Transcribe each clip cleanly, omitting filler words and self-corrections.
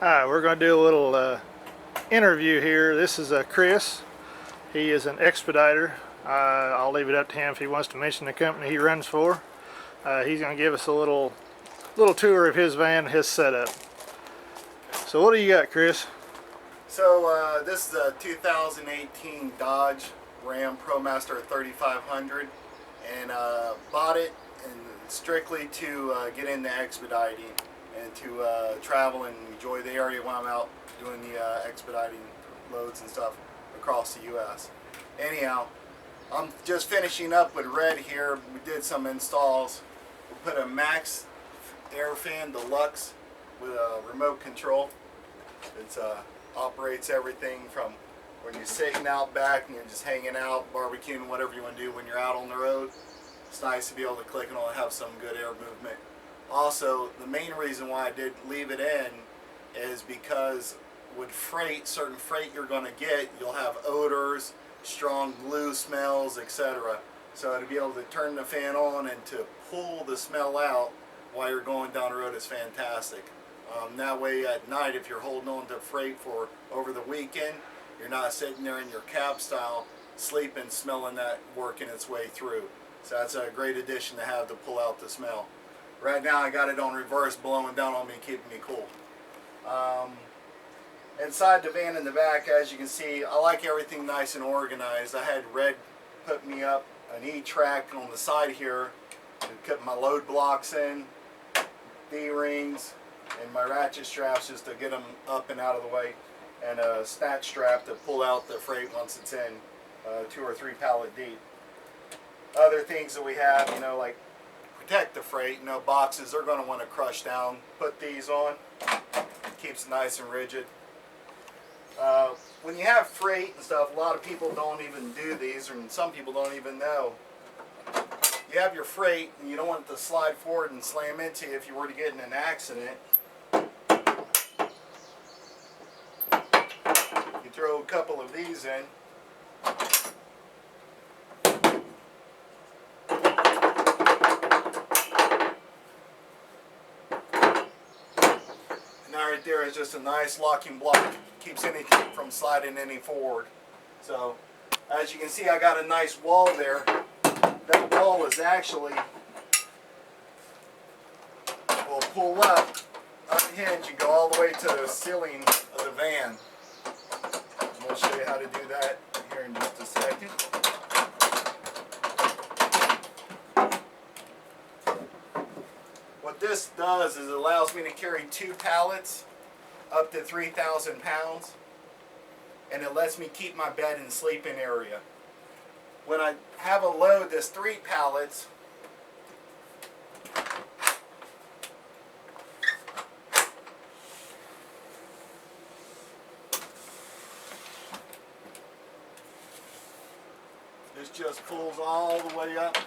Hi, we're going to do a little interview here. This is Chris. He is an expediter. I'll leave it up to him if he wants to mention the company he runs for. He's going to give us a little tour of his van and his setup. So what do you got, Chris? So this is a 2018 Dodge Ram ProMaster 3500, and bought it and strictly to get into expediting and to travel and enjoy the area when I'm out doing the expediting loads and stuff across the U.S. Anyhow, I'm just finishing up with Red here. We did some installs. We put a Maxxair fan Deluxe with a remote control. It operates everything from when you're sitting out back and you're just hanging out, barbecuing, whatever you want to do when you're out on the road. It's nice to be able to click and have some good air movement. Also, the main reason why I did leave it in is because with freight, certain freight you're going to get, you'll have odors, strong glue smells, etc. So to be able to turn the fan on and to pull the smell out while you're going down the road is fantastic. That way at night, if you're holding on to freight for over the weekend, you're not sitting there in your cab style sleeping, smelling that working its way through. So that's a great addition to have to pull out the smell. Right now I got it on reverse, blowing down on me, keeping me cool. Inside the van in the back, as you can see, I like everything nice and organized. I had Red put me up an E-track on the side here to put my load blocks in, D-rings, and my ratchet straps just to get them up and out of the way, and a snatch strap to pull out the freight once it's in, 2 or 3 pallet deep. Other things that we have, like protect the freight, boxes they're going to want to crush down. Put these on, keeps it nice and rigid. When you have freight and stuff, a lot of people don't even do these, and some people don't even know. You have your freight and you don't want it to slide forward and slam into you if you were to get in an accident. You throw a couple of these in. Now right there is just a nice locking block. Keeps anything from sliding any forward. So as you can see, I got a nice wall there. That wall is actually will pull up, unhinge, and go all the way to the ceiling of the van. I'm going to show you how to do that here in just a second. What this does is it allows me to carry 2 pallets up to 3,000 pounds, and it lets me keep my bed and sleeping area. When I have a load that's 3 pallets, this just pulls all the way up.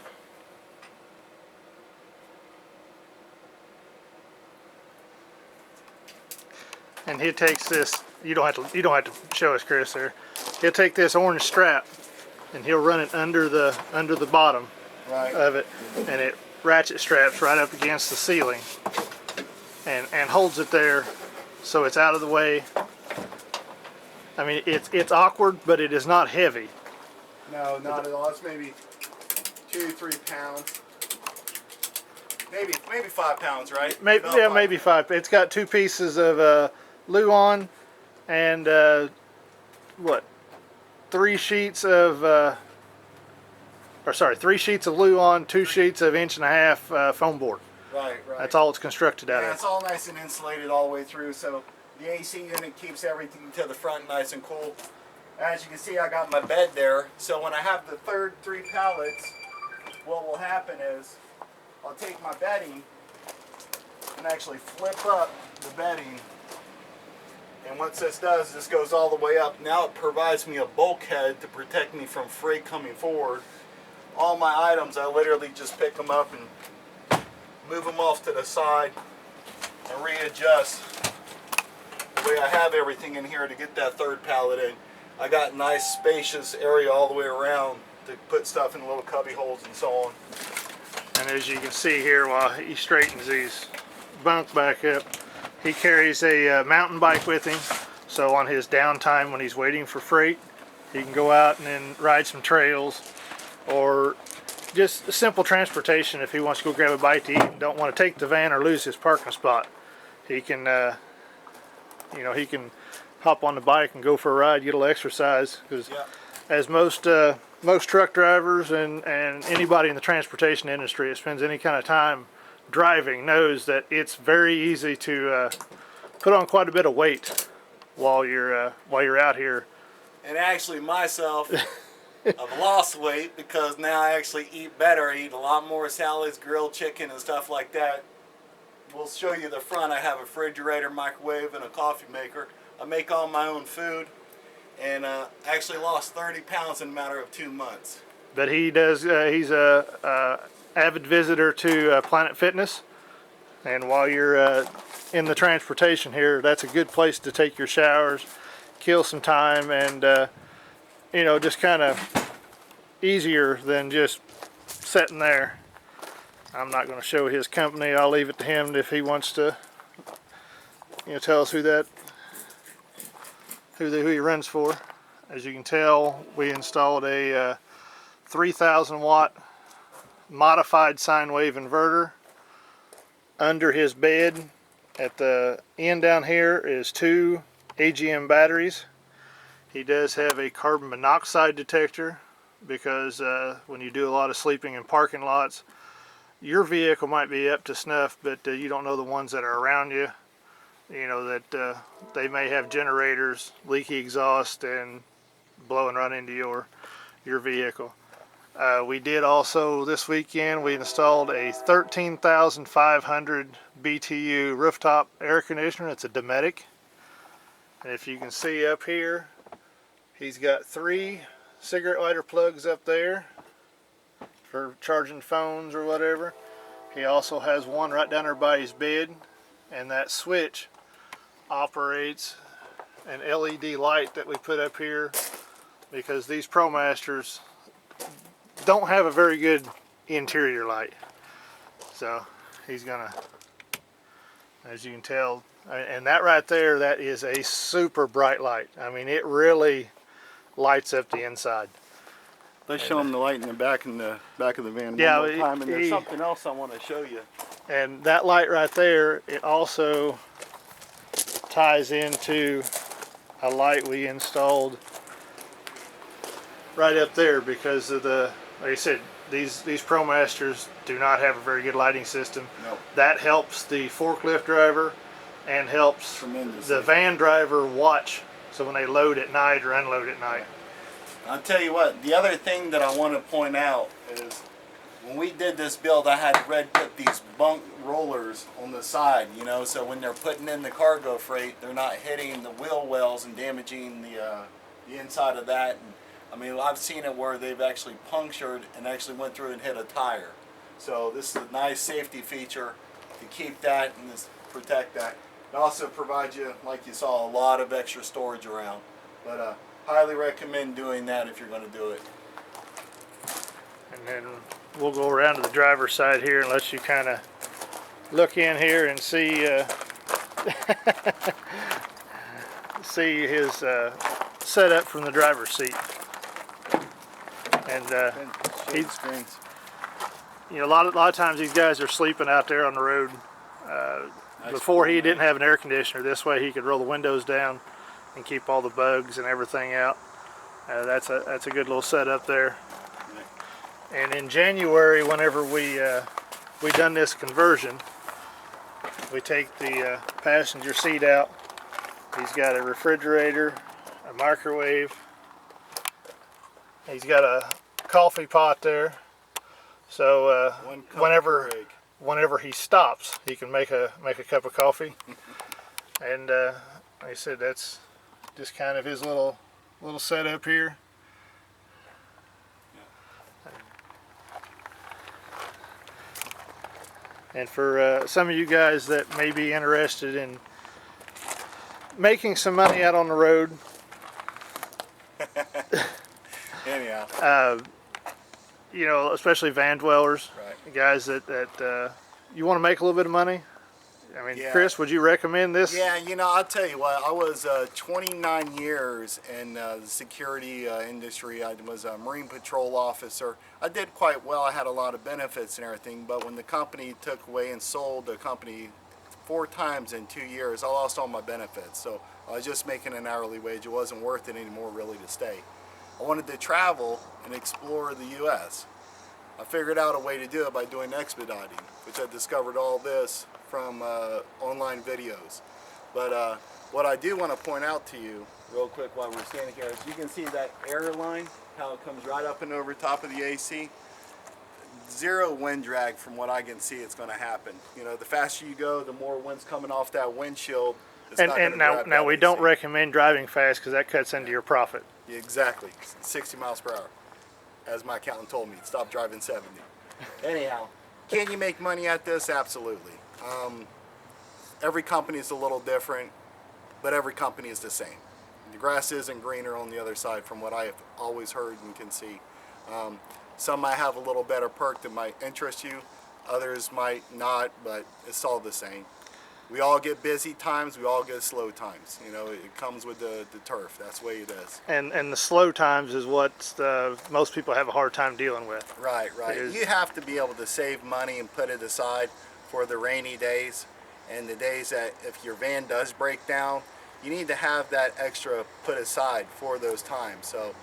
And he takes this. You don't have to show us, Chris. There, he'll take this orange strap and he'll run it under the bottom of it, and it ratchet straps right up against the ceiling and holds it there so it's out of the way. I mean, it's awkward, but it is not heavy. No, not at all. It's maybe 2-3 pounds. Maybe 5 pounds, right? Maybe 5. It's got 2 pieces of Luan and 3 sheets of 3 sheets of Luan, 2 sheets of 1.5" foam board. Right. That's all it's constructed out of. It's all nice and insulated all the way through, so the AC unit keeps everything to the front nice and cool. As you can see, I got my bed there, so when I have the third 3 pallets, what will happen is I'll take my bedding and actually flip up the bedding, and what this does, this goes all the way up. Now it provides me a bulkhead to protect me from freight coming forward. All my items, I literally just pick them up and move them off to the side and readjust the way I have everything in here to get that 3rd pallet in. I got nice spacious area all the way around to put stuff in little cubby holes and so on. And as you can see here, while he straightens these bunk back up, He carries a mountain bike with him, so on his downtime when he's waiting for freight, he can go out and then ride some trails, or just simple transportation if he wants to go grab a bite to eat and don't want to take the van or lose his parking spot. He can, you know, he can hop on the bike and go for a ride, get a little exercise, because as most truck drivers and anybody in the transportation industry that spends any kind of time driving knows that it's very easy to put on quite a bit of weight while you're out here. And actually myself, I've lost weight because now I actually eat better. I eat a lot more salads, grilled chicken, and stuff like that. We'll show you the front. I have a refrigerator, microwave, and a coffee maker. I make all my own food, and actually lost 30 pounds in a matter of 2 months. But he does. He's a avid visitor to Planet Fitness, and while you're in the transportation here, that's a good place to take your showers, kill some time, and you know, just kind of easier than just sitting there. I'm not going to show his company. I'll leave it to him if he wants to, you know, tell us who he runs for. As you can tell, we installed a 3,000 watt modified sine wave inverter under his bed. At the end down here is 2 AGM batteries. He does have a carbon monoxide detector because when you do a lot of sleeping in parking lots, your vehicle might be up to snuff, but you don't know the ones that are around you. You know that they may have generators, leaky exhaust, and blowing right into your vehicle. We did also this weekend, we installed a 13,500 BTU rooftop air conditioner. It's a Dometic. And if you can see up here, he's got 3 cigarette lighter plugs up there for charging phones or whatever. He also has one right down there by his bed, and that switch operates an LED light that we put up here because these ProMasters don't have a very good interior light. So he's gonna, as you can tell, and that right there, that is a super bright light. I mean, it really lights up the inside. Let's show them the light in the back of the van Yeah, one more time. And there's something else I want to show you. And that light right there, it also ties into a light we installed right up there because of the, like I said, these ProMasters do not have a very good lighting system. Nope. That helps the forklift driver and helps the van driver watch, so when they load at night or unload at night. I'll tell you what, the other thing that I want to point out is when we did this build, I had Red put these bunk rollers on the side, you know, so when they're putting in the cargo freight, they're not hitting the wheel wells and damaging the inside of that. And, I mean, I've seen it where they've actually punctured and actually went through and hit a tire. So this is a nice safety feature to keep that and protect that. It also provides you, like you saw, a lot of extra storage around. But highly recommend doing that if you're going to do it. And then we'll go around to the driver's side here and let you kind of look in here and see see his setup from the driver's seat. And he's, you know, a lot of times these guys are sleeping out there on the road. Before he didn't have an air conditioner. This way he could roll the windows down and keep all the bugs and everything out. That's a good little setup there. And in January, whenever we done this conversion, we take the passenger seat out. He's got a refrigerator, a microwave. He's got a coffee pot there. So whenever he stops, he can make a cup of coffee. And like I said, that's just kind of his little setup here. And for some of you guys that may be interested in making some money out on the road, Anyhow, you know, especially van dwellers, right. guys that you want to make a little bit of money, I mean, Yeah. Chris, would you recommend this? Yeah, you know, I'll tell you what, I was 29 years in the security industry. I was a Marine Patrol officer. I did quite well. I had a lot of benefits and everything, but when the company took away and sold the company 4 times in 2 years, I lost all my benefits. So I was just making an hourly wage. It wasn't worth it anymore really to stay. I wanted to travel and explore the U.S. I figured out a way to do it by doing expediting, which I discovered all this from online videos. But what I do want to point out to you real quick while we're standing here is you can see that air line, how it comes right up and over top of the AC. Zero wind drag from what I can see it's going to happen. You know, the faster you go, the more wind's coming off that windshield. It's not And gonna now, grab now that we AC. don't recommend driving fast because that cuts into your profit. Yeah, exactly. 60 miles per hour. As my accountant told me, stop driving 70. Anyhow, can you make money at this? Absolutely. Every company is a little different, but every company is the same. The grass isn't greener on the other side from what I have always heard and can see. Some might have a little better perk that might interest you, others might not, but it's all the same. We all get busy times, we all get slow times. You know, it comes with the turf. That's the way it is. And the slow times is what most people have a hard time dealing with. Right. You have to be able to save money and put it aside for the rainy days and the days that if your van does break down, you need to have that extra put aside for those times. So,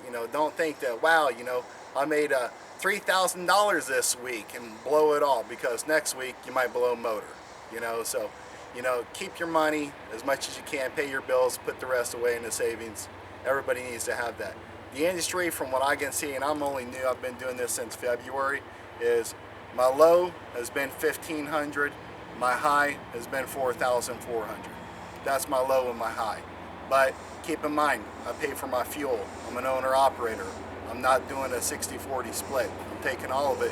you know, don't think that, wow, you know, I made $3,000 this week and blow it all, because next week you might blow a motor, you know. So, you know, keep your money as much as you can, pay your bills, put the rest away in the savings. Everybody needs to have that. The industry, from what I can see, and I'm only new, I've been doing this since February, is my low has been 1,500, my high has been 4,400. That's my low and my high. But keep in mind, I pay for my fuel. I'm an owner-operator. I'm not doing a 60-40 split. I'm taking all of it.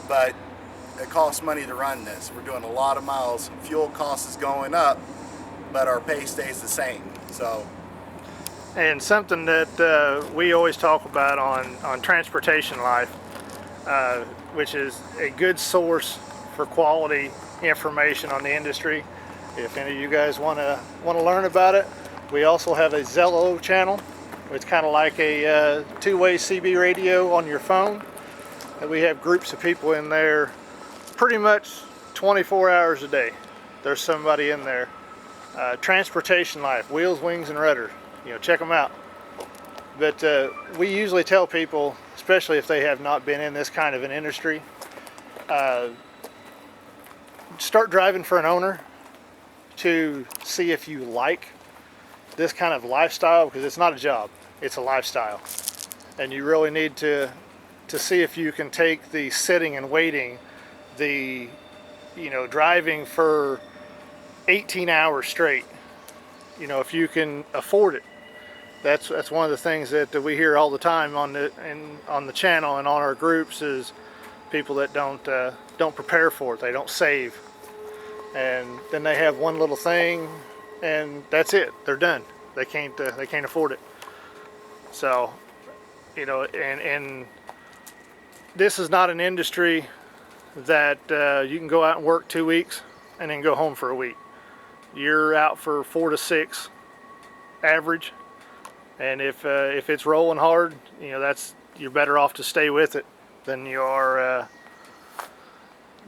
But it costs money to run this. We're doing a lot of miles. Fuel cost is going up, but our pay stays the same. So. And something that we always talk about on Transportation Life, which is a good source for quality information on the industry. If any of you guys want to learn about it, we also have a Zello channel. It's kind of like a two-way CB radio on your phone. And we have groups of people in there pretty much 24 hours a day. There's somebody in there. Transportation Life, Wheels, Wings, and Rudder. You know, check them out. But we usually tell people, especially if they have not been in this kind of an industry, start driving for an owner to see if you like this kind of lifestyle, because it's not a job, it's a lifestyle. And you really need to see if you can take the sitting and waiting, the, you know, driving for 18 hours straight, you know, if you can afford it. That's one of the things that we hear all the time on the channel and on our groups, is people that don't prepare for it. They don't save, and then they have one little thing, and that's it. They're done. They can't afford it. So, you know, and this is not an industry that you can go out and work 2 weeks and then go home for a week. You're out for 4 to 6 average. And if it's rolling hard, you know, you're better off to stay with it than you are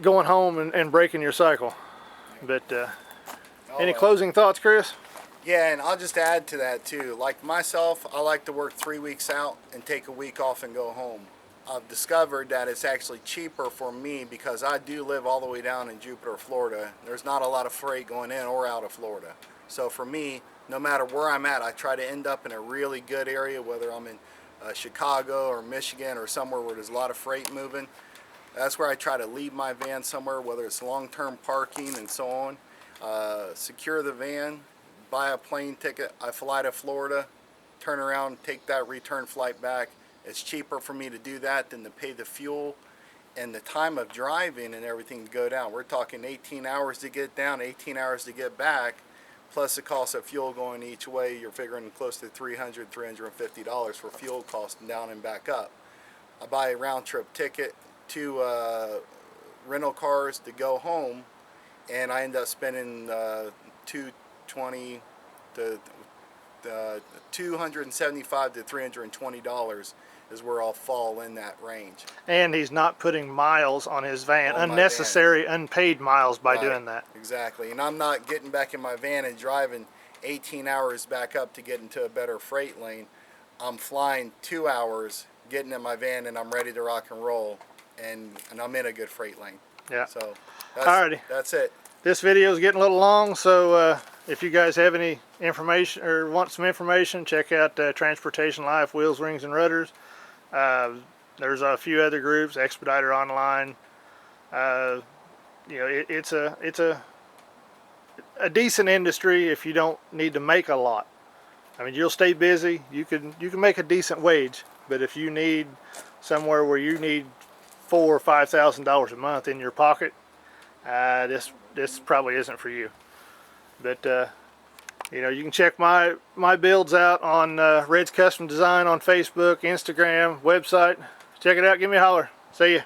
going home and breaking your cycle. But any closing thoughts, Chris? Yeah, and I'll just add to that too. Like myself, I like to work 3 weeks out and take a week off and go home. I've discovered that it's actually cheaper for me because I do live all the way down in Jupiter, Florida. There's not a lot of freight going in or out of Florida. So for me, no matter where I'm at, I try to end up in a really good area, whether I'm in Chicago or Michigan or somewhere where there's a lot of freight moving. That's where I try to leave my van somewhere, whether it's long-term parking and so on. Secure the van, buy a plane ticket. I fly to Florida, turn around, take that return flight back. It's cheaper for me to do that than to pay the fuel and the time of driving and everything to go down. We're talking 18 hours to get down, 18 hours to get back, plus the cost of fuel going each way. You're figuring close to $300, $350 for fuel costs down and back up. I buy a round trip ticket, 2 rental cars to go home, and I end up spending $275 to $320 is where I'll fall in that range. And he's not putting miles on his van, On my unnecessary, unpaid miles by Right, doing that. Exactly, and I'm not getting back in my van and driving 18 hours back up to get into a better freight lane. I'm flying 2 hours, getting in my van, and I'm ready to rock and roll, and I'm in a good freight lane. Yeah. So Alrighty. that's it. This video is getting a little long, so if you guys have any information or want some information, check out Transportation Life, Wheels, Rings, and Rudders. There's a few other groups, Expediter Online. You know, it's a decent industry if you don't need to make a lot. I mean, you'll stay busy. You can make a decent wage, but if you need somewhere where you need $4,000 or $5,000 a month in your pocket, this probably isn't for you. But you know, you can check my builds out on Red's Custom Design on Facebook, Instagram, website. Check it out. Give me a holler. See ya.